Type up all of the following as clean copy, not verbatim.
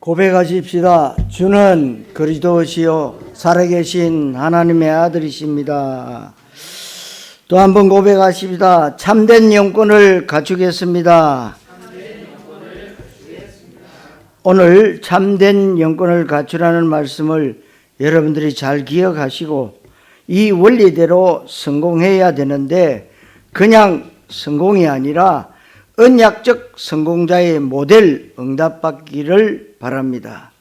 고백하십시다. 주는 그리스도시요 살아계신 하나님의 아들이십니다. 또 한 번 고백하십시다. 참된 영권을 갖추겠습니다. 오늘 참된 영권을 갖추라는 말씀을 여러분들이 잘 기억하시고 이 원리대로 성공해야 되는데 그냥 성공이 아니라 언약적 성공자의 모델 응답받기를 바랍니다.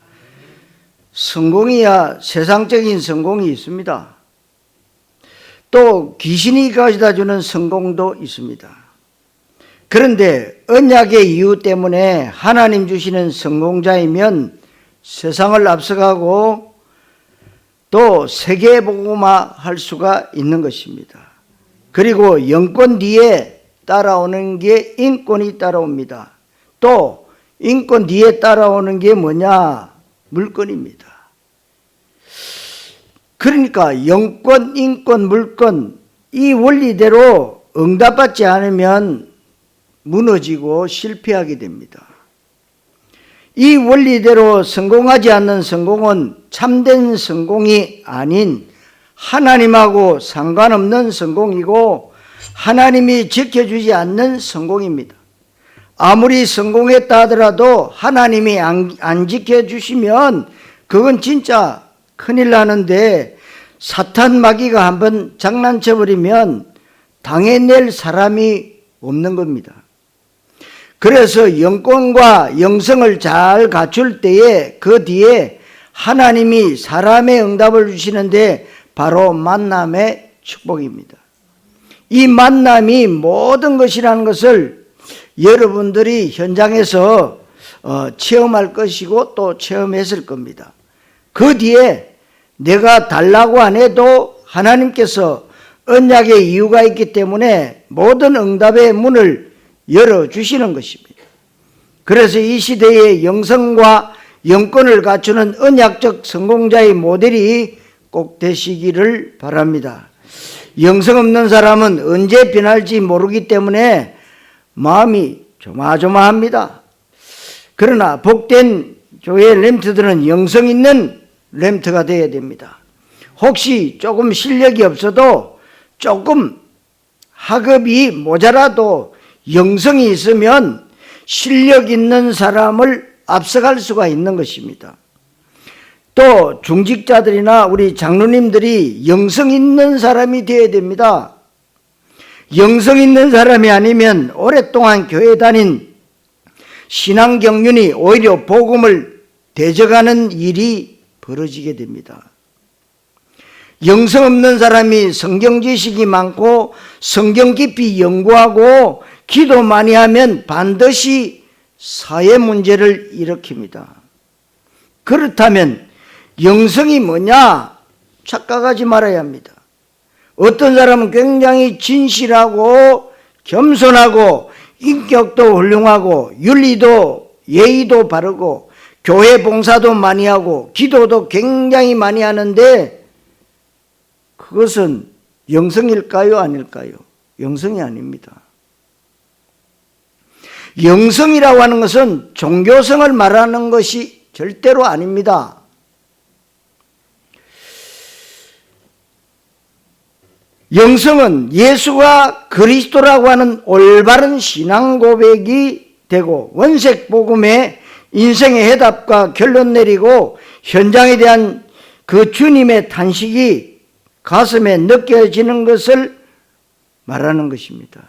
성공이야 세상적인 성공이 있습니다. 또 귀신이 가져다주는 성공도 있습니다. 그런데 언약의 이유 때문에 하나님 주시는 성공자이면 세상을 앞서가고 또 세계복음화할 수가 있는 것입니다. 그리고 영권 뒤에 따라오는 게 인권이 따라옵니다. 또 인권 뒤에 따라오는 게 뭐냐? 물권입니다. 그러니까 영권, 인권, 물권 이 원리대로 응답받지 않으면 무너지고 실패하게 됩니다. 이 원리대로 성공하지 않는 성공은 참된 성공이 아닌 하나님하고 상관없는 성공이고 하나님이 지켜주지 않는 성공입니다. 아무리 성공했다 하더라도 하나님이 안 지켜주시면 그건 진짜 큰일 나는데 사탄 마귀가 한번 장난쳐버리면 당해낼 사람이 없는 겁니다. 그래서 영권과 영성을 잘 갖출 때에 그 뒤에 하나님이 사람의 응답을 주시는데 바로 만남의 축복입니다. 이 만남이 모든 것이라는 것을 여러분들이 현장에서 체험할 것이고 또 체험했을 겁니다. 그 뒤에 내가 달라고 안 해도 하나님께서 언약의 이유가 있기 때문에 모든 응답의 문을 열어주시는 것입니다. 그래서 이 시대의 영성과 영권을 갖추는 언약적 성공자의 모델이 꼭 되시기를 바랍니다. 영성 없는 사람은 언제 변할지 모르기 때문에 마음이 조마조마합니다. 그러나 복된 교회 렘트들은 영성 있는 렘트가 되어야 됩니다. 혹시 조금 실력이 없어도 조금 학업이 모자라도 영성이 있으면 실력 있는 사람을 앞서갈 수가 있는 것입니다. 또 중직자들이나 우리 장로님들이 영성 있는 사람이 되어야 됩니다. 영성 있는 사람이 아니면 오랫동안 교회 다닌 신앙 경륜이 오히려 복음을 대적하는 일이 벌어지게 됩니다. 영성 없는 사람이 성경 지식이 많고 성경 깊이 연구하고 기도 많이 하면 반드시 사회 문제를 일으킵니다. 그렇다면 영성이 뭐냐? 착각하지 말아야 합니다. 어떤 사람은 굉장히 진실하고 겸손하고 인격도 훌륭하고 윤리도 예의도 바르고 교회 봉사도 많이 하고 기도도 굉장히 많이 하는데 그것은 영성일까요? 아닐까요? 영성이 아닙니다. 영성이라고 하는 것은 종교성을 말하는 것이 절대로 아닙니다. 영성은 예수가 그리스도라고 하는 올바른 신앙 고백이 되고 원색 복음에 인생의 해답과 결론 내리고 현장에 대한 그 주님의 탄식이 가슴에 느껴지는 것을 말하는 것입니다.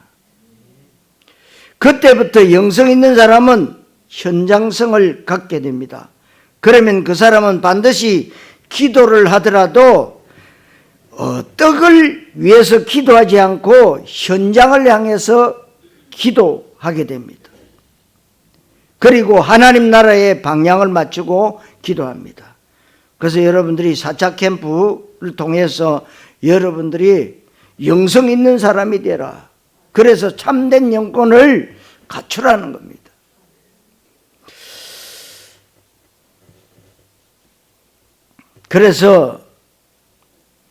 그때부터 영성 있는 사람은 현장성을 갖게 됩니다. 그러면 그 사람은 반드시 기도를 하더라도 떡을 위해서 기도하지 않고 현장을 향해서 기도하게 됩니다. 그리고 하나님 나라의 방향을 맞추고 기도합니다. 그래서 여러분들이 4차 캠프를 통해서 여러분들이 영성 있는 사람이 되라. 그래서 참된 영권을 갖추라는 겁니다. 그래서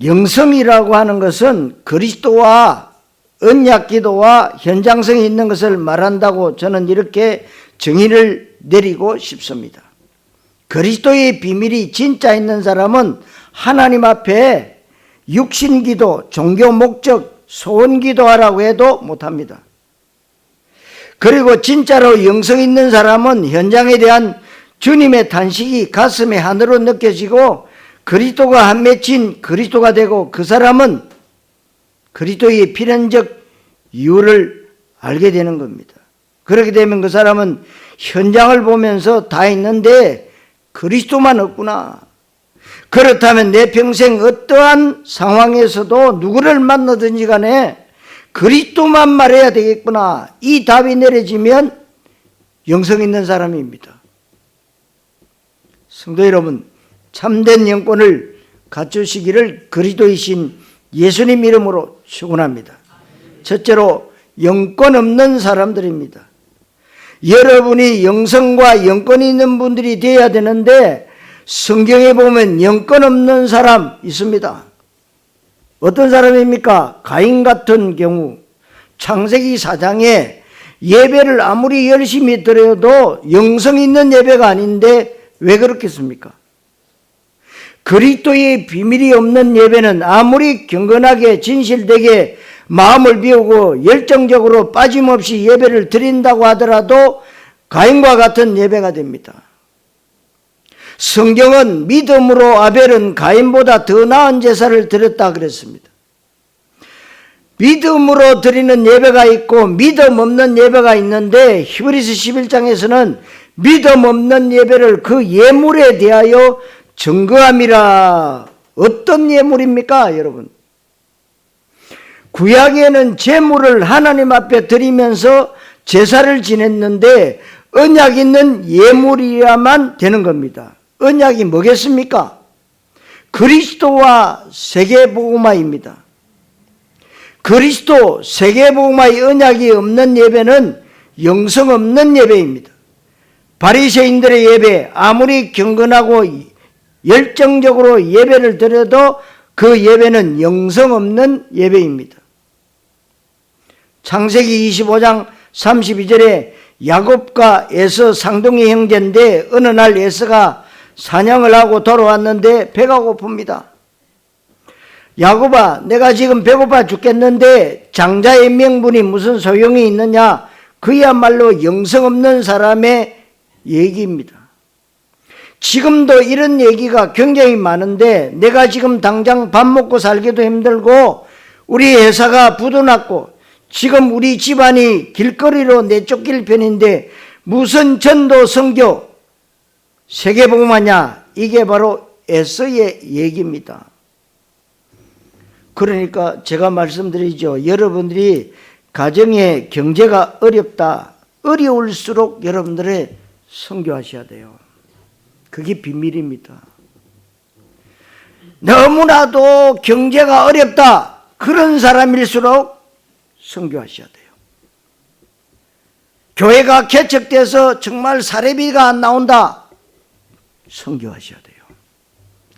영성이라고 하는 것은 그리스도와 언약 기도와 현장성이 있는 것을 말한다고 저는 이렇게 정의를 내리고 싶습니다. 그리스도의 비밀이 진짜 있는 사람은 하나님 앞에 육신기도, 종교 목적, 소원기도하라고 해도 못합니다. 그리고 진짜로 영성 있는 사람은 현장에 대한 주님의 탄식이 가슴에 하늘로 느껴지고 그리스도가 한 맺힌 그리스도가 되고 그 사람은 그리스도의 필연적 이유를 알게 되는 겁니다. 그렇게 되면 그 사람은 현장을 보면서 다 있는데 그리스도만 없구나. 그렇다면 내 평생 어떠한 상황에서도 누구를 만나든지 간에 그리스도만 말해야 되겠구나. 이 답이 내려지면 영성 있는 사람입니다. 성도 여러분, 참된 영권을 갖추시기를 그리스도이신 예수님 이름으로 축원합니다. 첫째로 영권 없는 사람들입니다. 여러분이 영성과 영권이 있는 분들이 되어야 되는데 성경에 보면 영권 없는 사람 있습니다. 어떤 사람입니까? 가인 같은 경우 창세기 4장에 예배를 아무리 열심히 드려도 영성 있는 예배가 아닌데 왜 그렇겠습니까? 그리스도의 비밀이 없는 예배는 아무리 경건하게 진실되게 마음을 비우고 열정적으로 빠짐없이 예배를 드린다고 하더라도 가인과 같은 예배가 됩니다. 성경은 믿음으로 아벨은 가인보다 더 나은 제사를 드렸다 그랬습니다. 믿음으로 드리는 예배가 있고 믿음 없는 예배가 있는데 히브리서 11장에서는 믿음 없는 예배를 그 예물에 대하여 증거함이라. 어떤 예물입니까, 여러분? 구약에는 제물을 하나님 앞에 드리면서 제사를 지냈는데 언약 있는 예물이야만 되는 겁니다. 언약이 뭐겠습니까? 그리스도와 세계복음화입니다. 그리스도 세계복음화의 언약이 없는 예배는 영성 없는 예배입니다. 바리새인들의 예배, 아무리 경건하고 열정적으로 예배를 드려도 그 예배는 영성 없는 예배입니다. 창세기 25장 32절에 야곱과 에서 쌍둥이 형제인데 어느 날 에서가 사냥을 하고 돌아왔는데 배가 고픕니다. 야곱아, 내가 지금 배고파 죽겠는데 장자의 명분이 무슨 소용이 있느냐? 그야말로 영성 없는 사람의 얘기입니다. 지금도 이런 얘기가 굉장히 많은데 내가 지금 당장 밥 먹고 살기도 힘들고 우리 회사가 부도났고 지금 우리 집안이 길거리로 내쫓길 편인데 무슨 전도 선교 세계복음하냐? 이게 바로 에서의 얘기입니다. 그러니까 제가 말씀드리죠. 여러분들이 가정의 경제가 어렵다. 어려울수록 여러분들의 선교하셔야 돼요. 그게 비밀입니다. 너무나도 경제가 어렵다. 그런 사람일수록 선교하셔야 돼요. 교회가 개척돼서 정말 사례비가 안 나온다. 선교하셔야 돼요.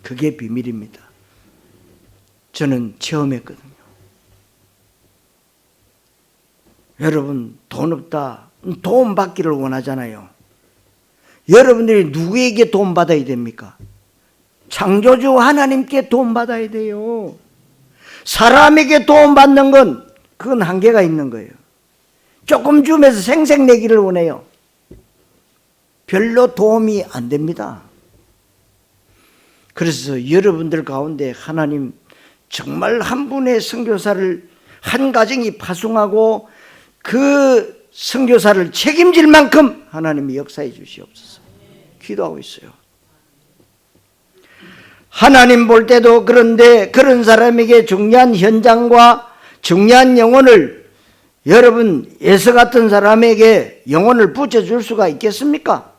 그게 비밀입니다. 저는 체험했거든요. 여러분, 돈 없다. 도움 받기를 원하잖아요. 여러분들이 누구에게 도움 받아야 됩니까? 창조주 하나님께 도움 받아야 돼요. 사람에게 도움 받는 건 그건 한계가 있는 거예요. 조금 주면서 생색내기를 원해요. 별로 도움이 안 됩니다. 그래서 여러분들 가운데 하나님 정말 한 분의 선교사를 한 가정이 파송하고 그 선교사를 책임질 만큼 하나님이 역사해 주시옵소서. 기도하고 있어요. 하나님 볼 때도 그런데 그런 사람에게 중요한 현장과 중요한 영혼을 여러분 에서 같은 사람에게 영혼을 붙여줄 수가 있겠습니까?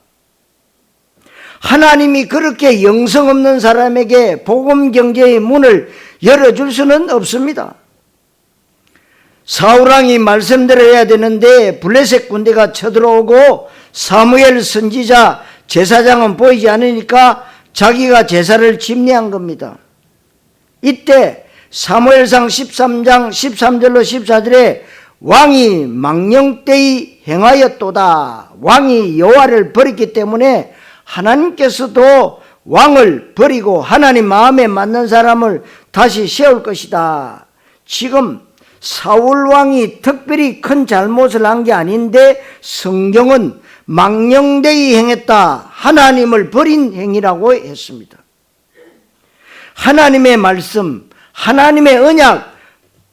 하나님이 그렇게 영성 없는 사람에게 복음 경제의 문을 열어줄 수는 없습니다. 사울왕이 말씀대로 해야 되는데 블레셋 군대가 쳐들어오고 사무엘 선지자 제사장은 보이지 않으니까 자기가 제사를 침례한 겁니다. 이때 사무엘상 13장 13절로 14절에 왕이 망령되이 행하였도다. 왕이 여호와를 버렸기 때문에 하나님께서도 왕을 버리고 하나님 마음에 맞는 사람을 다시 세울 것이다. 지금 사울 왕이 특별히 큰 잘못을 한 게 아닌데 성경은 망령되이 행했다. 하나님을 버린 행위라고 했습니다. 하나님의 말씀, 하나님의 언약,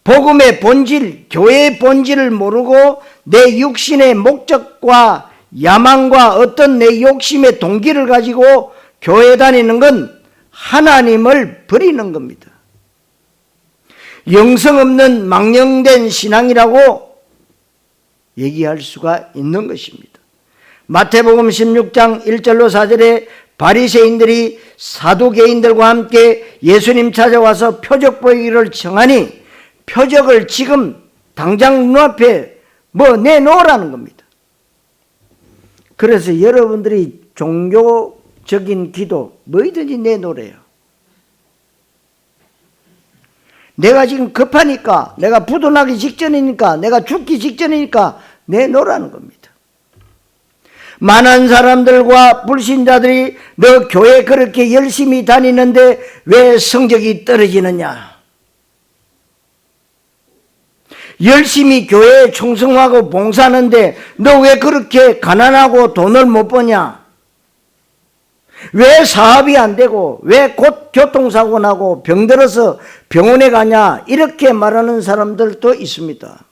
복음의 본질, 교회의 본질을 모르고 내 육신의 목적과 야망과 어떤 내 욕심의 동기를 가지고 교회 다니는 건 하나님을 버리는 겁니다. 영성 없는 망령된 신앙이라고 얘기할 수가 있는 것입니다. 마태복음 16장 1절로 4절에 바리새인들이 사두개인들과 함께 예수님 찾아와서 표적 보이기를 청하니 표적을 지금 당장 눈앞에 내놓으라는 겁니다. 그래서 여러분들이 종교적인 기도 뭐든지 내놓으래요. 내가 지금 급하니까, 내가 부도나기 직전이니까, 내가 죽기 직전이니까 내놓으라는 겁니다. 많은 사람들과 불신자들이 너 교회 그렇게 열심히 다니는데 왜 성적이 떨어지느냐? 열심히 교회에 충성하고 봉사하는데 너 왜 그렇게 가난하고 돈을 못 버냐? 왜 사업이 안 되고 왜 곧 교통사고 나고 병들어서 병원에 가냐? 이렇게 말하는 사람들도 있습니다.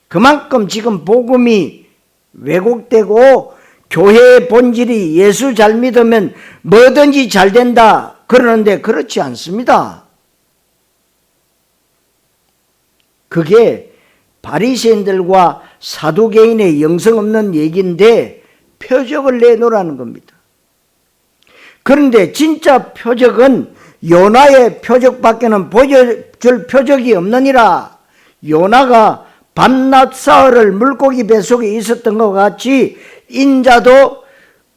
그만큼 지금 복음이 왜곡되고 교회의 본질이 예수 잘 믿으면 뭐든지 잘 된다 그러는데 그렇지 않습니다. 그게 바리새인들과 사두개인의 영성 없는 얘기인데 표적을 내놓으라는 겁니다. 그런데 진짜 표적은 요나의 표적밖에는 보여줄 표적이 없느니라. 요나가 밤낮 사흘을 물고기 뱃속에 있었던 것 같이 인자도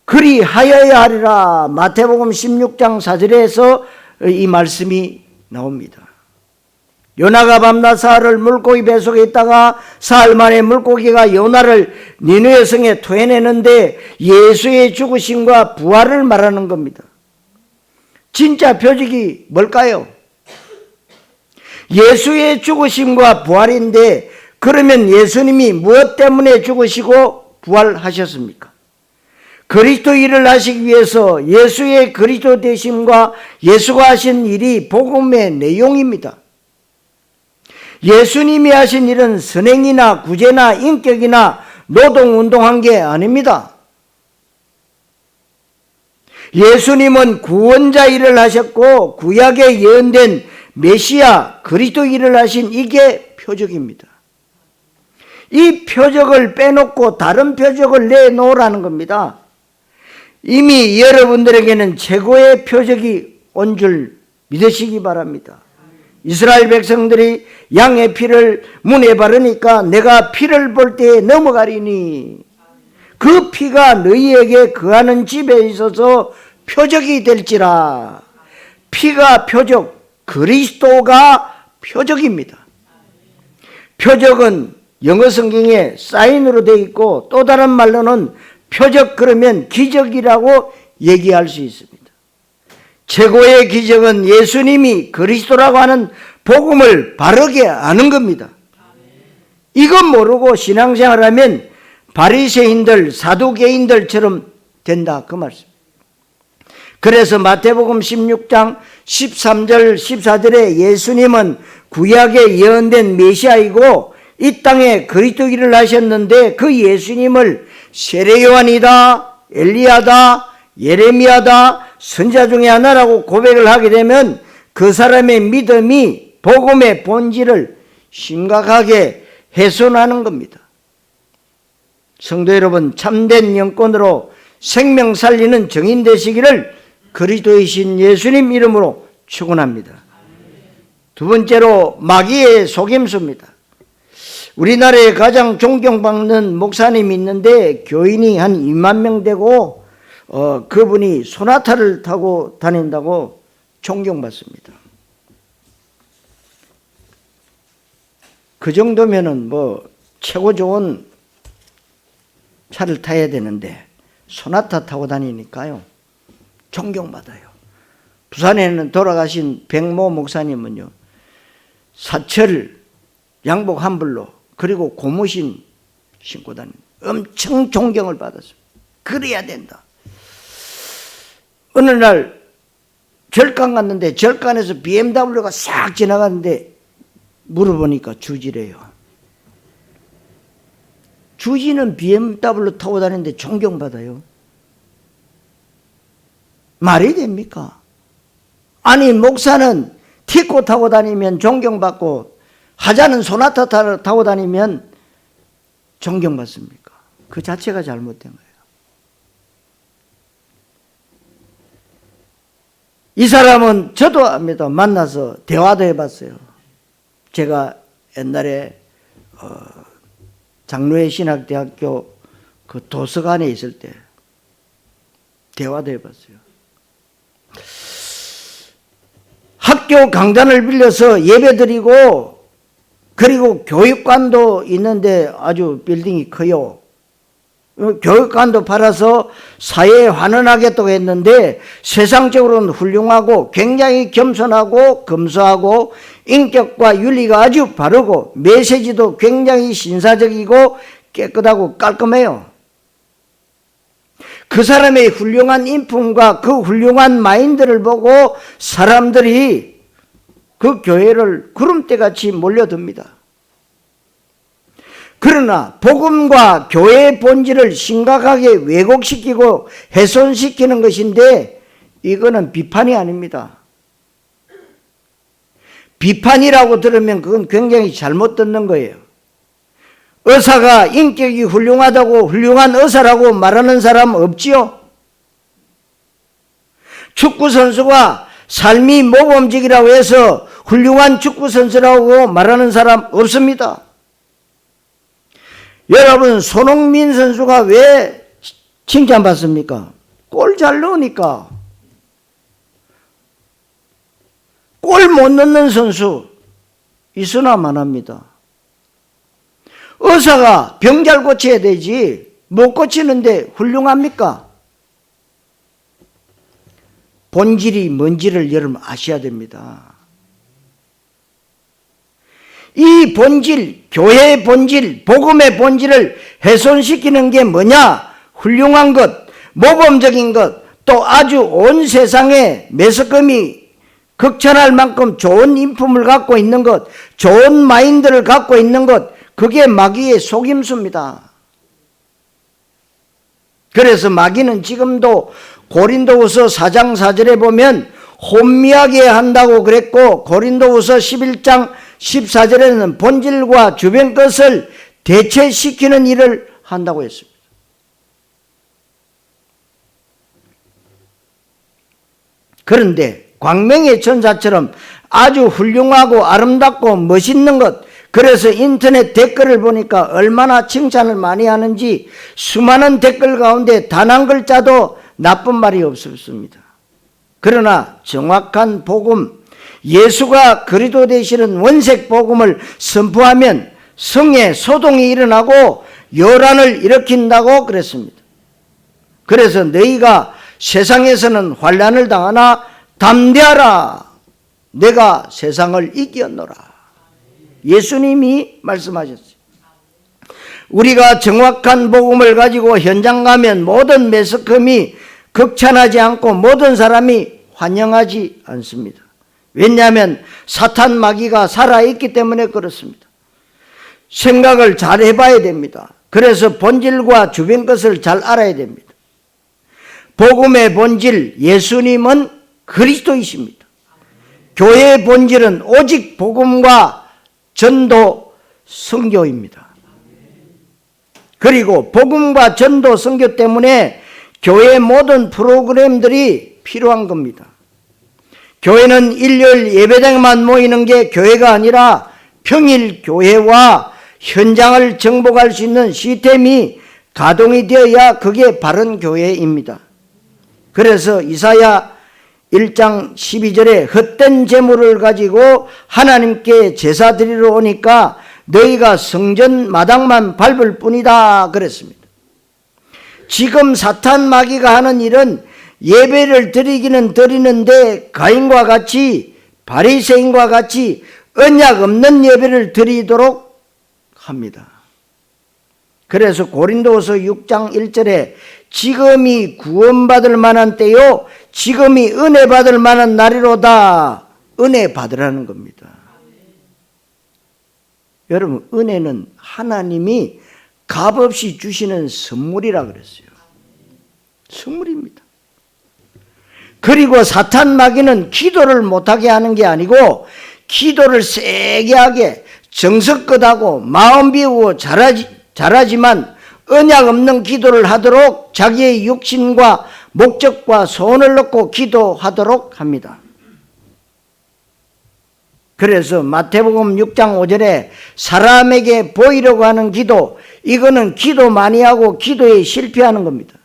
그리하여야 하리라. 마태복음 16장 4절에서 이 말씀이 나옵니다. 요나가 밤낮 사흘을 물고기 뱃속에 있다가 사흘 만에 물고기가 요나를 니느웨 성에 토해내는데 예수의 죽으심과 부활을 말하는 겁니다. 진짜 표적이 뭘까요? 예수의 죽으심과 부활인데 그러면 예수님이 무엇 때문에 죽으시고 부활하셨습니까? 그리스도 일을 하시기 위해서 예수의 그리스도 되심과 예수가 하신 일이 복음의 내용입니다. 예수님이 하신 일은 선행이나 구제나 인격이나 노동운동한 게 아닙니다. 예수님은 구원자 일을 하셨고 구약에 예언된 메시아 그리스도 일을 하신 이게 표적입니다. 이 표적을 빼놓고 다른 표적을 내놓으라는 겁니다. 이미 여러분들에게는 최고의 표적이 온 줄 믿으시기 바랍니다. 이스라엘 백성들이 양의 피를 문에 바르니까 내가 피를 볼 때에 넘어가리니 그 피가 너희에게 거하는 집에 있어서 표적이 될지라. 피가 표적, 그리스도가 표적입니다. 표적은 영어 성경에 사인으로 되어 있고 또 다른 말로는 표적 그러면 기적이라고 얘기할 수 있습니다. 최고의 기적은 예수님이 그리스도라고 하는 복음을 바르게 아는 겁니다. 이건 모르고 신앙생활하면 바리새인들, 사두개인들처럼 된다 그 말씀. 그래서 마태복음 16장 13절 14절에 예수님은 구약에 예언된 메시아이고 이 땅에 그리스도 일을 하셨는데 그 예수님을 세례요한이다, 엘리야다, 예레미야다, 선자 중에 하나라고 고백을 하게 되면 그 사람의 믿음이 복음의 본질을 심각하게 훼손하는 겁니다. 성도 여러분, 참된 영권으로 생명 살리는 정인 되시기를 그리스도이신 예수님 이름으로 축원합니다. 두 번째로 마귀의 속임수입니다. 우리나라에 가장 존경받는 목사님이 있는데 교인이 한 2만 명 되고 그분이 소나타를 타고 다닌다고 존경받습니다. 그 정도면은 최고 좋은 차를 타야 되는데 소나타 타고 다니니까요. 존경받아요. 부산에는 돌아가신 백모 목사님은요. 사철 양복 한 벌로 그리고 고무신 신고 다니는 엄청 존경을 받았어요. 그래야 된다. 어느 날 절간 갔는데 절간에서 BMW가 싹 지나갔는데 물어보니까 주지래요. 주지는 BMW 타고 다니는데 존경받아요. 말이 됩니까? 아니 목사는 티코 타고 다니면 존경받고 하자는 소나타 타고 다니면 존경받습니까? 그 자체가 잘못된 거예요. 이 사람은 저도 압니다. 만나서 대화도 해봤어요. 제가 옛날에 장로회 신학대학교 그 도서관에 있을 때 대화도 해봤어요. 학교 강단을 빌려서 예배드리고 그리고 교육관도 있는데 아주 빌딩이 커요. 교육관도 팔아서 사회에 환원하겠다고 했는데 세상적으로는 훌륭하고 굉장히 겸손하고 검소하고 인격과 윤리가 아주 바르고 메시지도 굉장히 신사적이고 깨끗하고 깔끔해요. 그 사람의 훌륭한 인품과 그 훌륭한 마인드를 보고 사람들이 그 교회를 구름대같이 몰려듭니다. 그러나 복음과 교회의 본질을 심각하게 왜곡시키고 훼손시키는 것인데 이거는 비판이 아닙니다. 비판이라고 들으면 그건 굉장히 잘못 듣는 거예요. 의사가 인격이 훌륭하다고 훌륭한 의사라고 말하는 사람 없지요? 축구선수가 삶이 모범적이라고 해서 훌륭한 축구선수라고 말하는 사람 없습니다. 여러분 손흥민 선수가 왜 칭찬받습니까? 골 잘 넣으니까. 골 못 넣는 선수 있으나 마나입니다. 의사가 병 잘 고쳐야 되지 못 고치는데 훌륭합니까? 본질이 뭔지를 여러분 아셔야 됩니다. 이 본질, 교회의 본질, 복음의 본질을 훼손시키는 게 뭐냐? 훌륭한 것, 모범적인 것, 또 아주 온 세상에 매스컴이 극찬할 만큼 좋은 인품을 갖고 있는 것, 좋은 마인드를 갖고 있는 것, 그게 마귀의 속임수입니다. 그래서 마귀는 지금도 고린도후서 4장 4절에 보면 혼미하게 한다고 그랬고 고린도후서 11장 14절에는 본질과 주변 것을 대체시키는 일을 한다고 했습니다. 그런데 광명의 천사처럼 아주 훌륭하고 아름답고 멋있는 것, 그래서 인터넷 댓글을 보니까 얼마나 칭찬을 많이 하는지 수많은 댓글 가운데 단 한 글자도 나쁜 말이 없었습니다. 그러나 정확한 복음, 예수가 그리스도 되시는 원색 복음을 선포하면 성에 소동이 일어나고 요란을 일으킨다고 그랬습니다. 그래서 너희가 세상에서는 환난을 당하나 담대하라, 내가 세상을 이겼노라. 예수님이 말씀하셨어요. 우리가 정확한 복음을 가지고 현장 가면 모든 매스컴이 극찬하지 않고 모든 사람이 환영하지 않습니다. 왜냐하면 사탄 마귀가 살아있기 때문에 그렇습니다. 생각을 잘 해봐야 됩니다. 그래서 본질과 주변 것을 잘 알아야 됩니다. 복음의 본질, 예수님은 그리스도이십니다. 교회의 본질은 오직 복음과 전도, 선교입니다. 그리고 복음과 전도, 선교 때문에 교회의 모든 프로그램들이 필요한 겁니다. 교회는 일요일 예배당만 모이는 게 교회가 아니라 평일 교회와 현장을 정복할 수 있는 시스템이 가동이 되어야 그게 바른 교회입니다. 그래서 이사야 1장 12절에 헛된 재물을 가지고 하나님께 제사 드리러 오니까 너희가 성전 마당만 밟을 뿐이다 그랬습니다. 지금 사탄 마귀가 하는 일은 예배를 드리기는 드리는데 가인과 같이 바리새인과 같이 언약 없는 예배를 드리도록 합니다. 그래서 고린도후서 6장 1절에 지금이 구원받을 만한 때요 지금이 은혜 받을 만한 날이로다. 은혜 받으라는 겁니다. 여러분, 은혜는 하나님이 값없이 주시는 선물이라 그랬어요. 선물입니다. 그리고 사탄 마귀는 기도를 못하게 하는 게 아니고 기도를 세게 하게 정성껏하고 마음 비우고 잘하지만 언약 없는 기도를 하도록 자기의 육신과 목적과 소원을 넣고 기도하도록 합니다. 그래서 마태복음 6장 5절에 사람에게 보이려고 하는 기도, 이거는 기도 많이 하고 기도에 실패하는 겁니다.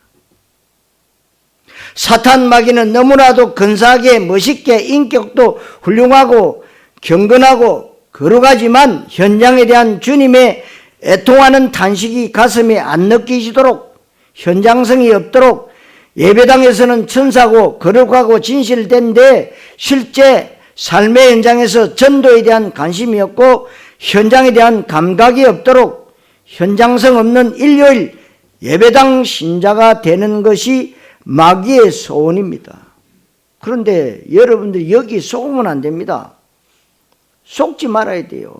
사탄 마귀는 너무나도 근사하게 멋있게 인격도 훌륭하고 경건하고 거룩하지만 현장에 대한 주님의 애통하는 탄식이 가슴에 안 느껴지도록 현장성이 없도록 예배당에서는 천사고 거룩하고 진실된데 실제 삶의 현장에서 전도에 대한 관심이 없고 현장에 대한 감각이 없도록 현장성 없는 일요일 예배당 신자가 되는 것이 마귀의 소원입니다. 그런데 여러분들 여기 속으면 안 됩니다. 속지 말아야 돼요.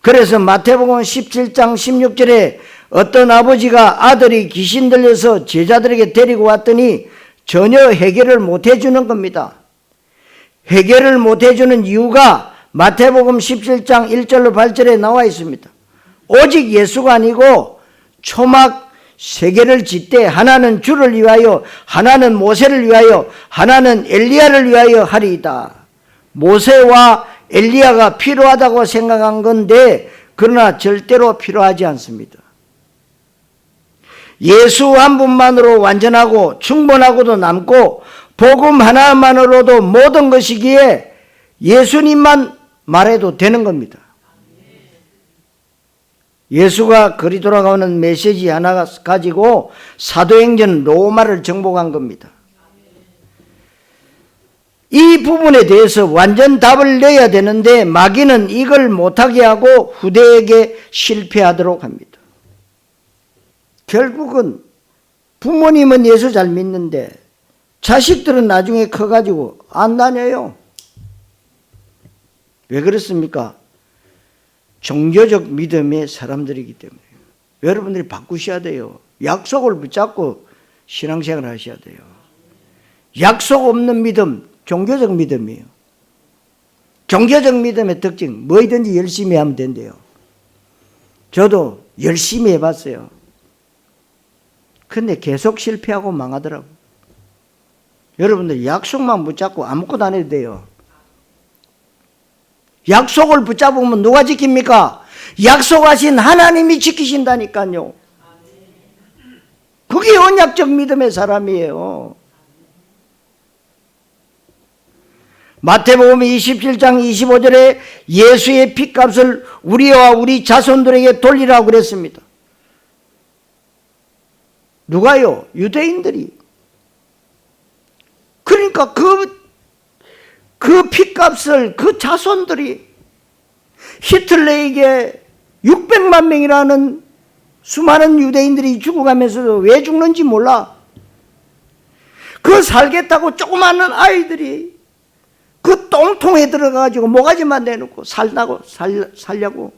그래서 마태복음 17장 16절에 어떤 아버지가 아들이 귀신 들려서 제자들에게 데리고 왔더니 전혀 해결을 못 해주는 겁니다. 해결을 못 해주는 이유가 마태복음 17장 1절로 8절에 나와 있습니다. 오직 예수가 아니고 초막 세 개를 짓되 하나는 주를 위하여 하나는 모세를 위하여 하나는 엘리야를 위하여 하리이다. 모세와 엘리야가 필요하다고 생각한 건데 그러나 절대로 필요하지 않습니다. 예수 한 분만으로 완전하고 충분하고도 남고 복음 하나만으로도 모든 것이기에 예수님만 말해도 되는 겁니다. 예수가 그리 돌아가는 메시지 하나 가지고 사도행전 로마를 정복한 겁니다. 이 부분에 대해서 완전 답을 내야 되는데 마귀는 이걸 못하게 하고 후대에게 실패하도록 합니다. 결국은 부모님은 예수 잘 믿는데 자식들은 나중에 커가지고 안 다녀요. 왜 그렇습니까? 종교적 믿음의 사람들이기 때문에. 여러분들이 바꾸셔야 돼요. 약속을 붙잡고 신앙생활을 하셔야 돼요. 약속 없는 믿음, 종교적 믿음이에요. 종교적 믿음의 특징, 뭐든지 열심히 하면 된대요. 저도 열심히 해봤어요. 근데 계속 실패하고 망하더라고요. 여러분들 약속만 붙잡고 아무것도 안 해도 돼요. 약속을 붙잡으면 누가 지킵니까? 약속하신 하나님이 지키신다니까요. 그게 언약적 믿음의 사람이에요. 마태복음 27장 25절에 예수의 핏값을 우리와 우리 자손들에게 돌리라고 그랬습니다. 누가요? 유대인들이. 그러니까 그 핏값을 그 자손들이 히틀러에게 600만 명이라는 수많은 유대인들이 죽어가면서도 왜 죽는지 몰라. 그 살겠다고 조그마한 아이들이 그 똥통에 들어가가지고 모가지만 내놓고 살려고.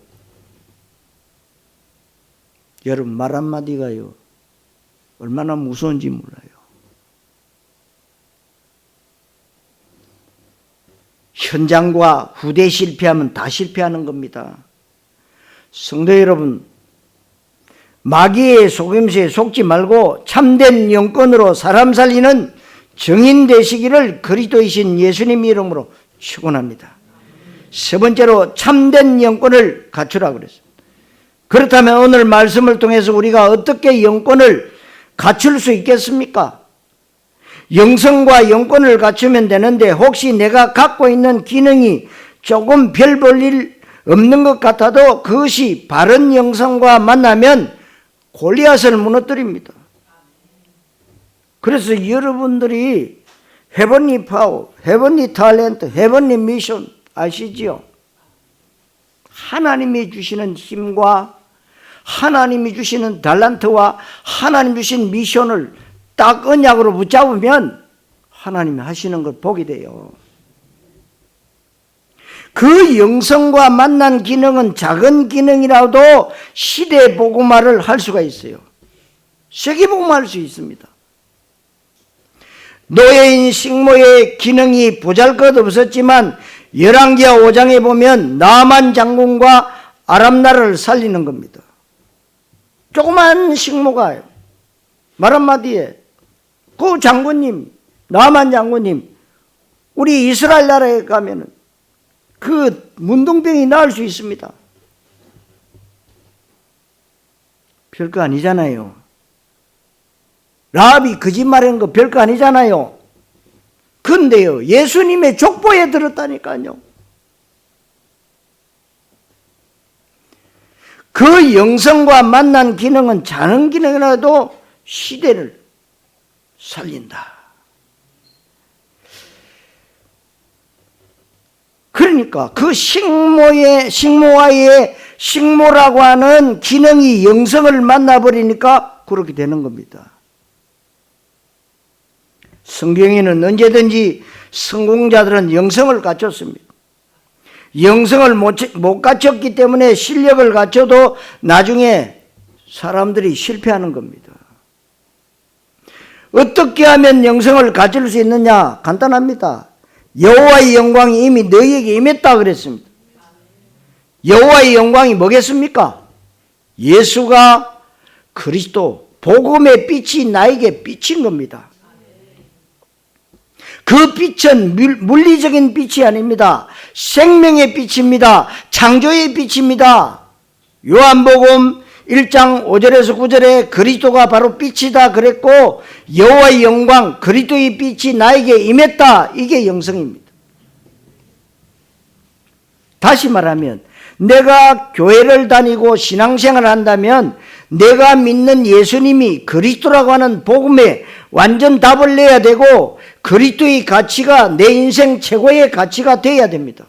여러분 말 한마디가요 얼마나 무서운지 몰라요. 현장과 후대 실패하면 다 실패하는 겁니다. 성도 여러분, 마귀의 속임수에 속지 말고 참된 영권으로 사람 살리는 정인 되시기를 그리스도이신 예수님 이름으로 축원합니다. 세 번째로 참된 영권을 갖추라고 그랬습니다. 그렇다면 오늘 말씀을 통해서 우리가 어떻게 영권을 갖출 수 있겠습니까? 영성과 영권을 갖추면 되는데 혹시 내가 갖고 있는 기능이 조금 별 볼 일 없는 것 같아도 그것이 바른 영성과 만나면 골리앗을 무너뜨립니다. 그래서 여러분들이 헤븐리 파워, 헤븐리 탤런트, 헤븐리 미션 아시지요? 하나님이 주시는 힘과 하나님이 주시는 달란트와 하나님 주신 미션을 딱 언약으로 붙잡으면 하나님이 하시는 걸 보게 돼요. 그 영성과 만난 기능은 작은 기능이라도 시대 복음화를 할 수가 있어요. 세계 복음화할 수 있습니다. 노예인 식모의 기능이 보잘것없었지만 열왕기하 5장에 보면 나만 장군과 아람 나라를 살리는 겁니다. 조그만 식모가 말 한마디에 그 장군님, 나만 장군님, 우리 이스라엘 나라에 가면은 그 문둥병이 나을 수 있습니다. 별거 아니잖아요. 라합이 거짓말하는 거 별거 아니잖아요. 근데요, 예수님의 족보에 들었다니까요. 그 영성과 만난 기능은 작은 기능이라도 시대를 살린다. 그러니까 그 식모라고 하는 기능이 영성을 만나버리니까 그렇게 되는 겁니다. 성경에는 언제든지 성공자들은 영성을 갖췄습니다. 영성을 못 갖췄기 때문에 실력을 갖춰도 나중에 사람들이 실패하는 겁니다. 어떻게 하면 영성을 가질 수 있느냐? 간단합니다. 여호와의 영광이 이미 너희에게 임했다 그랬습니다. 여호와의 영광이 뭐겠습니까? 예수가 그리스도 복음의 빛이 나에게 비친 겁니다. 그 빛은 물리적인 빛이 아닙니다. 생명의 빛입니다. 창조의 빛입니다. 요한복음 1장 5절에서 9절에 그리스도가 바로 빛이다 그랬고 여호와의 영광 그리스도의 빛이 나에게 임했다. 이게 영성입니다. 다시 말하면 내가 교회를 다니고 신앙생활을 한다면 내가 믿는 예수님이 그리스도라고 하는 복음에 완전 답을 내야 되고 그리스도의 가치가 내 인생 최고의 가치가 되어야 됩니다.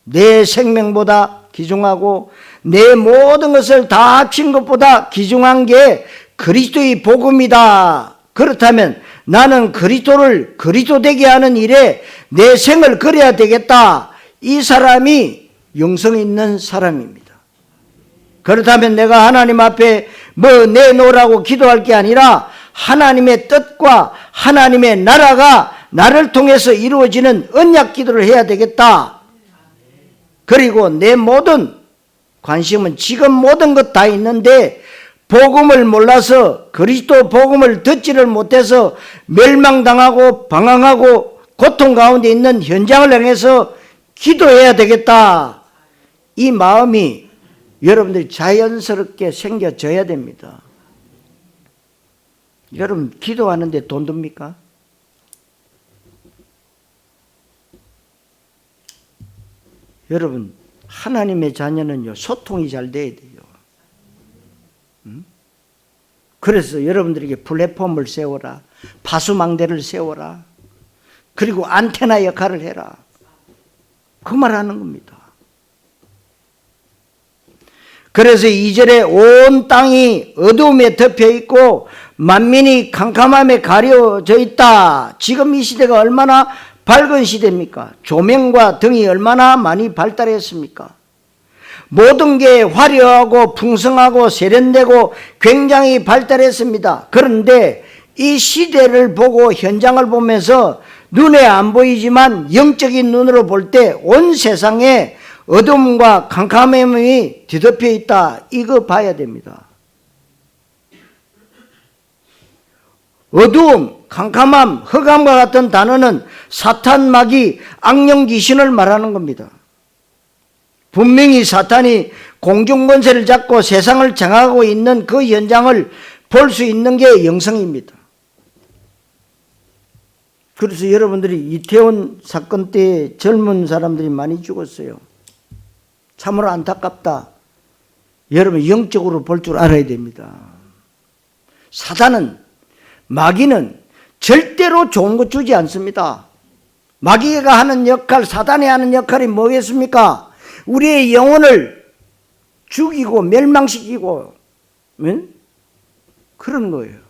내 생명보다 귀중하고 내 모든 것을 다 합친 것보다 귀중한 게 그리스도의 복음이다. 그렇다면 나는 그리스도를 그리스도 되게 하는 일에 내 생을 걸어야 되겠다. 이 사람이 영성 있는 사람입니다. 그렇다면 내가 하나님 앞에 뭐 내놓으라고 기도할 게 아니라 하나님의 뜻과 하나님의 나라가 나를 통해서 이루어지는 언약 기도를 해야 되겠다. 그리고 내 모든 관심은 지금 모든 것 다 있는데 복음을 몰라서 그리스도 복음을 듣지를 못해서 멸망당하고 방황하고 고통 가운데 있는 현장을 향해서 기도해야 되겠다. 이 마음이 여러분들이 자연스럽게 생겨져야 됩니다. 여러분 기도하는데 돈 듭니까? 여러분 하나님의 자녀는요 소통이 잘 돼야 돼요. 그래서 여러분들에게 플랫폼을 세워라, 파수망대를 세워라, 그리고 안테나 역할을 해라. 그 말 하는 겁니다. 그래서 2절에 온 땅이 어두움에 덮여 있고 만민이 캄캄함에 가려져 있다. 지금 이 시대가 얼마나 밝은 시대입니까? 조명과 등이 얼마나 많이 발달했습니까? 모든 게 화려하고 풍성하고 세련되고 굉장히 발달했습니다. 그런데 이 시대를 보고 현장을 보면서 눈에 안 보이지만 영적인 눈으로 볼 때 온 세상에 어둠과 캄캄함이 뒤덮여 있다. 이거 봐야 됩니다. 어두움, 캄캄함, 흑암과 같은 단어는 사탄, 마귀, 악령 귀신을 말하는 겁니다. 분명히 사탄이 공중권세를 잡고 세상을 장악하고 있는 그 현장을 볼 수 있는 게 영성입니다. 그래서 여러분들이 이태원 사건 때 젊은 사람들이 많이 죽었어요. 참으로 안타깝다. 여러분 영적으로 볼 줄 알아야 됩니다. 사단은, 마귀는 절대로 좋은 것 주지 않습니다. 마귀가 하는 역할, 사단이 하는 역할이 뭐겠습니까? 우리의 영혼을 죽이고 멸망시키고 그런 거예요.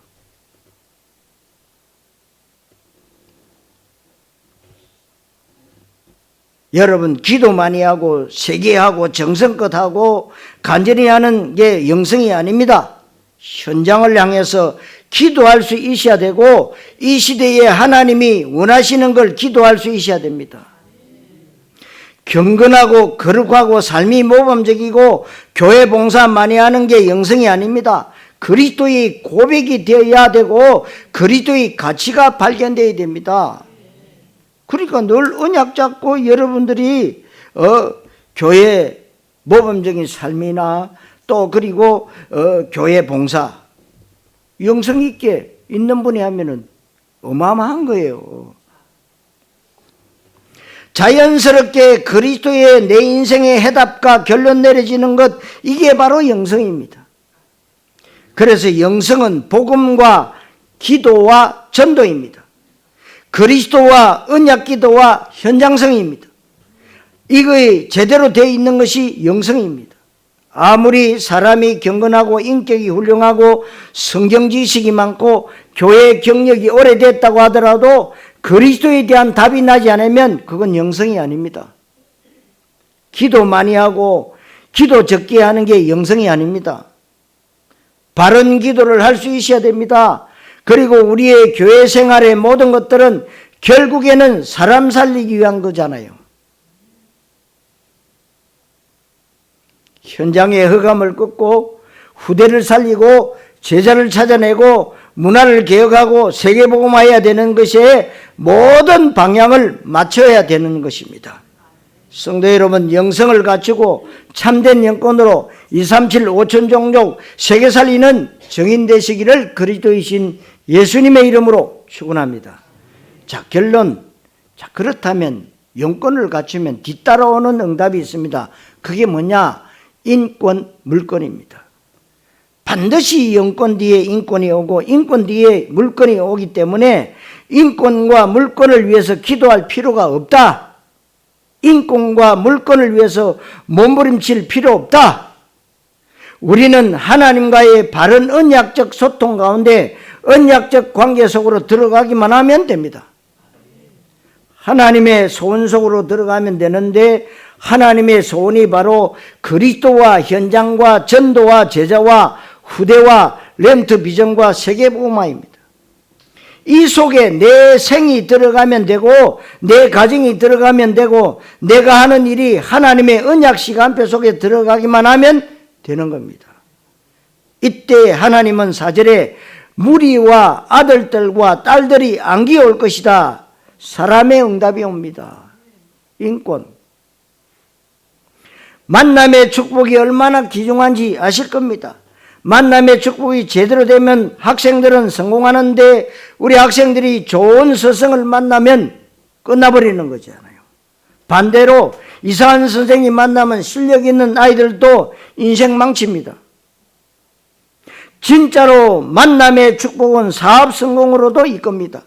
여러분 기도 많이 하고 세게하고 정성껏 하고 간절히 하는 게 영성이 아닙니다. 현장을 향해서 기도할 수 있어야 되고 이 시대에 하나님이 원하시는 걸 기도할 수 있어야 됩니다. 경건하고 거룩하고 삶이 모범적이고 교회 봉사 많이 하는 게 영성이 아닙니다. 그리스도의 고백이 되어야 되고 그리스도의 가치가 발견되어야 됩니다. 그러니까 늘 언약 잡고 여러분들이 교회 모범적인 삶이나 또 그리고 교회 봉사 영성 있게 있는 분이 하면은 어마어마한 거예요. 자연스럽게 그리스도의 내 인생의 해답과 결론 내려지는 것, 이게 바로 영성입니다. 그래서 영성은 복음과 기도와 전도입니다. 그리스도와 언약 기도와 현장성입니다. 이거에 제대로 되어 있는 것이 영성입니다. 아무리 사람이 경건하고 인격이 훌륭하고 성경 지식이 많고 교회 경력이 오래됐다고 하더라도 그리스도에 대한 답이 나지 않으면 그건 영성이 아닙니다. 기도 많이 하고 기도 적게 하는 게 영성이 아닙니다. 바른 기도를 할 수 있어야 됩니다. 그리고 우리의 교회 생활의 모든 것들은 결국에는 사람 살리기 위한 거잖아요. 현장의 흑암을 끊고 후대를 살리고 제자를 찾아내고 문화를 개혁하고 세계복음화해야 되는 것에 모든 방향을 맞춰야 되는 것입니다. 성도 여러분, 영성을 갖추고 참된 영권으로 237 5천 종족 세계 살리는 정인 되시기를 그리스도이신 예수님의 이름으로 축원합니다. 자, 결론. 자, 그렇다면 영권을 갖추면 뒤따라오는 응답이 있습니다. 그게 뭐냐? 인권, 물권입니다. 반드시 영권 뒤에 인권이 오고 인권 뒤에 물권이 오기 때문에 인권과 물권을 위해서 기도할 필요가 없다. 인권과 물권을 위해서 몸부림칠 필요 없다. 우리는 하나님과의 바른 언약적 소통 가운데 언약적 관계 속으로 들어가기만 하면 됩니다. 하나님의 소원 속으로 들어가면 되는데 하나님의 소원이 바로 그리스도와 현장과 전도와 제자와 후대와 렘트 비전과 세계복음화입니다. 이 속에 내 생이 들어가면 되고 내 가정이 들어가면 되고 내가 하는 일이 하나님의 언약 시간표 속에 들어가기만 하면 되는 겁니다. 이때 하나님은 4절에 무리와 아들들과 딸들이 안기 올 것이다. 사람의 응답이 옵니다. 인권. 만남의 축복이 얼마나 귀중한지 아실 겁니다. 만남의 축복이 제대로 되면 학생들은 성공하는데 우리 학생들이 좋은 스승을 만나면 끝나버리는 거잖아요. 반대로 이상한 선생님 만나면 실력 있는 아이들도 인생 망칩니다. 진짜로 만남의 축복은 사업 성공으로도 이끕니다.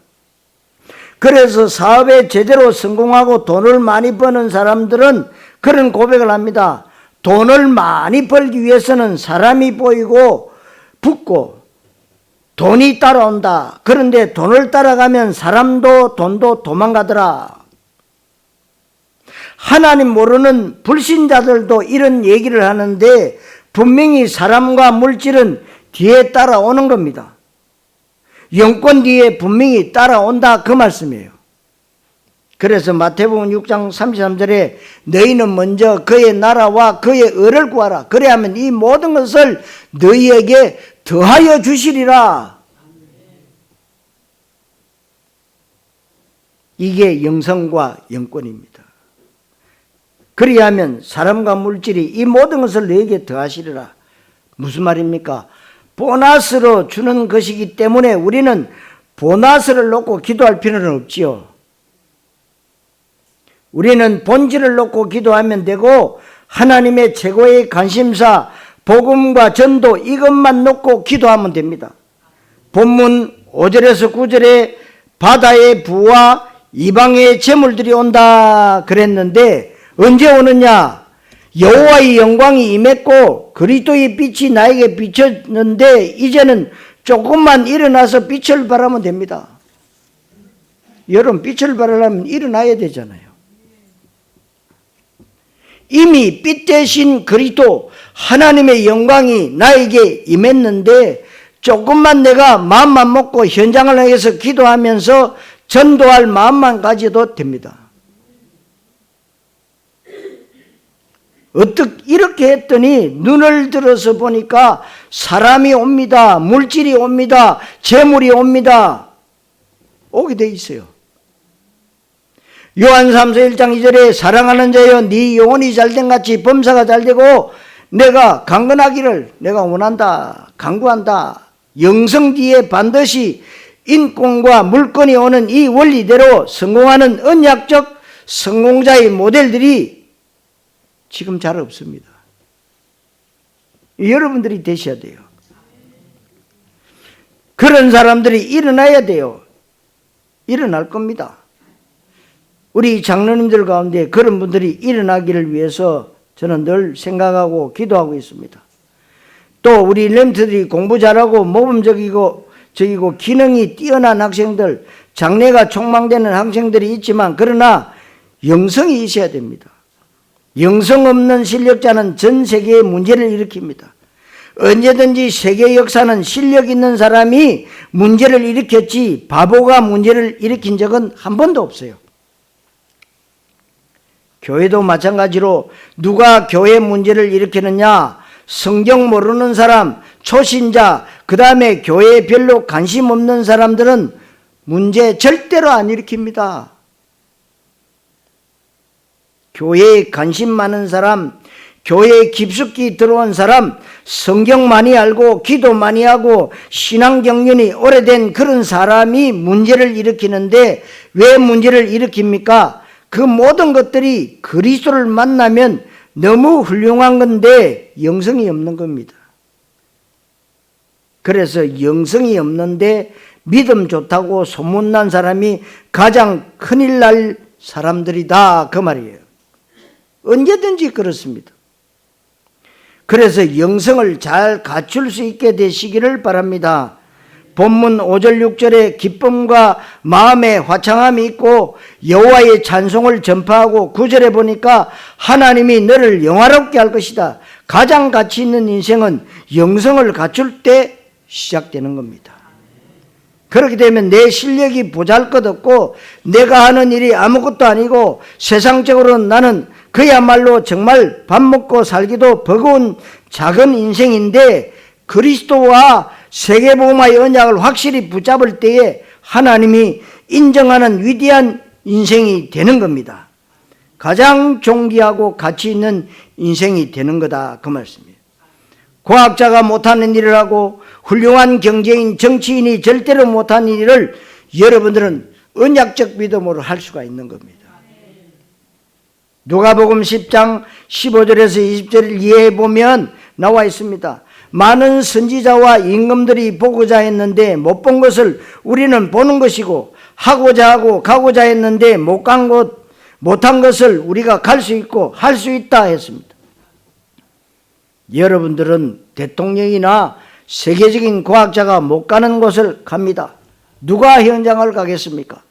그래서 사업에 제대로 성공하고 돈을 많이 버는 사람들은 그런 고백을 합니다. 돈을 많이 벌기 위해서는 사람이 보이고 붙고 돈이 따라온다. 그런데 돈을 따라가면 사람도 돈도 도망가더라. 하나님 모르는 불신자들도 이런 얘기를 하는데 분명히 사람과 물질은 뒤에 따라오는 겁니다. 영권 뒤에 분명히 따라온다, 그 말씀이에요. 그래서 마태복음 6장 33절에 너희는 먼저 그의 나라와 그의 의를 구하라. 그래야면 이 모든 것을 너희에게 더하여 주시리라. 이게 영성과 영권입니다. 그리하면 사람과 물질이 이 모든 것을 너희에게 더하시리라. 무슨 말입니까? 보너스로 주는 것이기 때문에 우리는 보너스를 놓고 기도할 필요는 없지요. 우리는 본질을 놓고 기도하면 되고 하나님의 최고의 관심사 복음과 전도 이것만 놓고 기도하면 됩니다. 본문 5절에서 9절에 바다의 부와 이방의 재물들이 온다 그랬는데 언제 오느냐? 여호와의 영광이 임했고 그리스도의 빛이 나에게 비쳤는데 이제는 조금만 일어나서 빛을 발하면 됩니다. 여러분, 빛을 발하려면 일어나야 되잖아요. 이미 빛 대신 그리스도 하나님의 영광이 나에게 임했는데 조금만 내가 마음만 먹고 현장을 향해서 기도하면서 전도할 마음만 가져도 됩니다. 어떻게 이렇게 했더니 눈을 들어서 보니까 사람이 옵니다. 물질이 옵니다. 재물이 옵니다. 오게 돼 있어요. 요한 3서 1장 2절에 사랑하는 자여 네 영혼이 잘된 같이 범사가 잘되고 내가 강건하기를 내가 원한다. 강구한다. 영성 뒤에 반드시 인권과 물건이 오는 이 원리대로 성공하는 언약적 성공자의 모델들이 지금 잘 없습니다. 여러분들이 되셔야 돼요. 그런 사람들이 일어나야 돼요. 일어날 겁니다. 우리 장로님들 가운데 그런 분들이 일어나기를 위해서 저는 늘 생각하고 기도하고 있습니다. 또 우리 렘트들이 공부 잘하고 모범적이고 기능이 뛰어난 학생들, 장래가 촉망되는 학생들이 있지만 그러나 영성이 있어야 됩니다. 영성 없는 실력자는 전 세계에 문제를 일으킵니다. 언제든지 세계 역사는 실력 있는 사람이 문제를 일으켰지 바보가 문제를 일으킨 적은 한 번도 없어요. 교회도 마찬가지로 누가 교회 문제를 일으키느냐? 성경 모르는 사람, 초신자, 그 다음에 교회에 별로 관심 없는 사람들은 문제 절대로 안 일으킵니다. 교회에 관심 많은 사람, 교회에 깊숙이 들어온 사람, 성경 많이 알고 기도 많이 하고 신앙 경륜이 오래된 그런 사람이 문제를 일으키는데 왜 문제를 일으킵니까? 그 모든 것들이 그리스도를 만나면 너무 훌륭한 건데 영성이 없는 겁니다. 그래서 영성이 없는데 믿음 좋다고 소문난 사람이 가장 큰일 날 사람들이다 그 말이에요. 언제든지 그렇습니다. 그래서 영성을 잘 갖출 수 있게 되시기를 바랍니다. 본문 5절 6절에 기쁨과 마음의 화창함이 있고 여호와의 찬송을 전파하고 9절에 보니까 하나님이 너를 영화롭게 할 것이다. 가장 가치 있는 인생은 영성을 갖출 때 시작되는 겁니다. 그렇게 되면 내 실력이 보잘것없고 내가 하는 일이 아무것도 아니고 세상적으로는 나는 그야말로 정말 밥 먹고 살기도 버거운 작은 인생인데 그리스도와 세계복음화의 언약을 확실히 붙잡을 때에 하나님이 인정하는 위대한 인생이 되는 겁니다. 가장 존귀하고 가치 있는 인생이 되는 거다 그 말씀이에요. 과학자가 못하는 일을 하고 훌륭한 경제인 정치인이 절대로 못하는 일을 여러분들은 언약적 믿음으로 할 수가 있는 겁니다. 누가복음 10장 15절에서 20절을 이해해 보면 나와 있습니다. 많은 선지자와 임금들이 보고자 했는데 못 본 것을 우리는 보는 것이고 하고자 하고 가고자 했는데 못한 것을 우리가 갈 수 있고 할 수 있다 했습니다. 여러분들은 대통령이나 세계적인 과학자가 못 가는 곳을 갑니다. 누가 현장을 가겠습니까?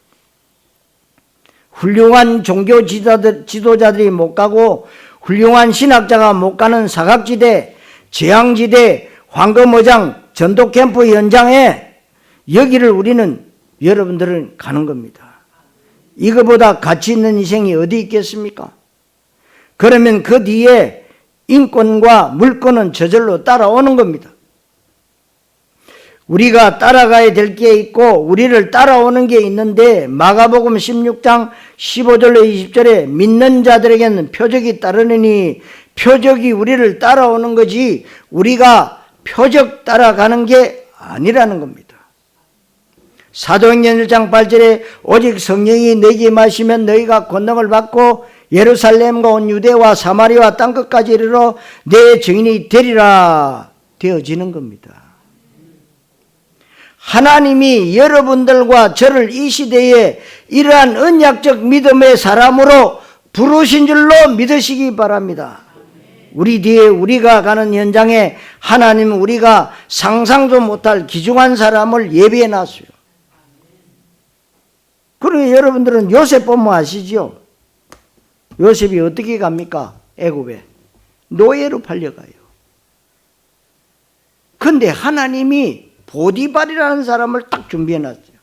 훌륭한 종교 지도자들이 못 가고 훌륭한 신학자가 못 가는 사각지대, 재앙지대, 황금어장, 전도캠프 현장에 여기를 여러분들은 가는 겁니다. 이거보다 가치 있는 인생이 어디 있겠습니까? 그러면 그 뒤에 인권과 물건은 저절로 따라오는 겁니다. 우리가 따라가야 될 게 있고 우리를 따라오는 게 있는데 마가복음 16장 15절로 20절에 믿는 자들에게는 표적이 따르느니 표적이 우리를 따라오는 거지 우리가 표적 따라가는 게 아니라는 겁니다. 사도행전 1장 8절에 오직 성령이 내게 임하시면 너희가 권능을 받고 예루살렘과 온 유대와 사마리아 땅끝까지 이르러 내 증인이 되리라 되어지는 겁니다. 하나님이 여러분들과 저를 이 시대에 이러한 언약적 믿음의 사람으로 부르신 줄로 믿으시기 바랍니다. 우리 뒤에 우리가 가는 현장에 하나님은 우리가 상상도 못할 귀중한 사람을 예비해 놨어요. 그리고 여러분들은 요셉 보면 아시죠? 요셉이 어떻게 갑니까? 애굽에 노예로 팔려가요. 그런데 하나님이 보디발이라는 사람을 딱 준비해 놨어요.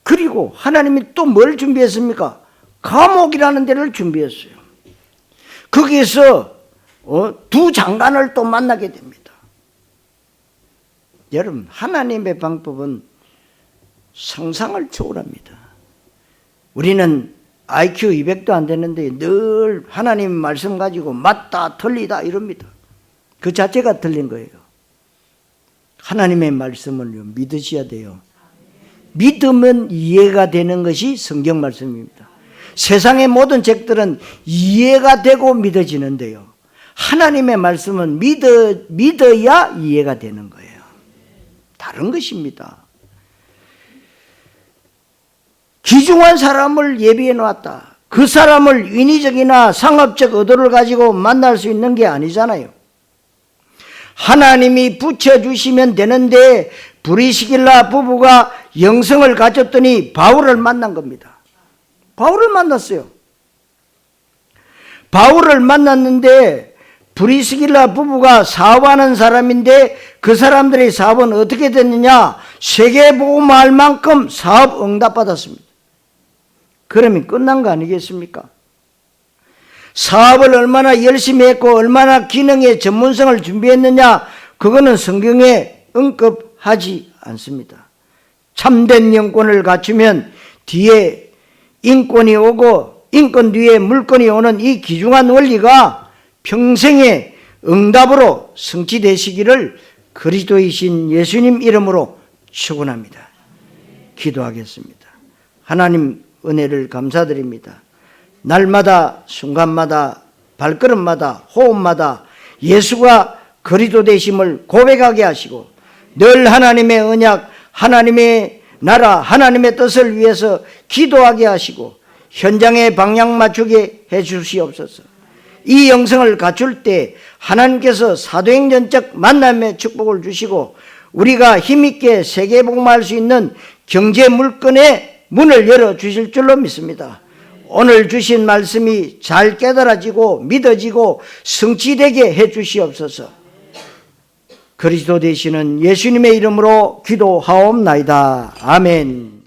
그리고 하나님이 또 뭘 준비했습니까? 감옥이라는 데를 준비했어요. 거기에서 두 장관을 또 만나게 됩니다. 여러분, 하나님의 방법은 상상을 초월합니다. 우리는 IQ 200도 안 되는데 늘 하나님 말씀 가지고 맞다 틀리다 이럽니다. 그 자체가 틀린 거예요. 하나님의 말씀을 믿으셔야 돼요. 믿으면 이해가 되는 것이 성경 말씀입니다. 세상의 모든 책들은 이해가 되고 믿어지는데요. 하나님의 말씀은 믿어야 이해가 되는 거예요. 다른 것입니다. 귀중한 사람을 예비해 놓았다. 그 사람을 인위적이나 상업적 의도를 가지고 만날 수 있는 게 아니잖아요. 하나님이 붙여주시면 되는데 브리스길라 부부가 영성을 가졌더니 바울을 만난 겁니다. 바울을 만났어요. 바울을 만났는데 브리스길라 부부가 사업하는 사람인데 그 사람들의 사업은 어떻게 됐느냐? 세계복음할 만큼 사업 응답받았습니다. 그러면 끝난 거 아니겠습니까? 사업을 얼마나 열심히 했고 얼마나 기능의 전문성을 준비했느냐, 그거는 성경에 언급하지 않습니다. 참된 영권을 갖추면 뒤에 인권이 오고 인권 뒤에 물권이 오는 이 귀중한 원리가 평생의 응답으로 성취되시기를 그리스도이신 예수님 이름으로 축원합니다. 기도하겠습니다. 하나님 은혜를 감사드립니다. 날마다 순간마다 발걸음마다 호흡마다 예수가 그리스도 되심을 고백하게 하시고 늘 하나님의 언약, 하나님의 나라, 하나님의 뜻을 위해서 기도하게 하시고 현장에 방향 맞추게 해 주시옵소서. 이 영성을 갖출 때 하나님께서 사도행전적 만남의 축복을 주시고 우리가 힘있게 세계복음할 수 있는 경제 물건의 문을 열어주실 줄로 믿습니다. 오늘 주신 말씀이 잘 깨달아지고 믿어지고 성취되게 해 주시옵소서. 그리스도 되시는 예수님의 이름으로 기도하옵나이다. 아멘.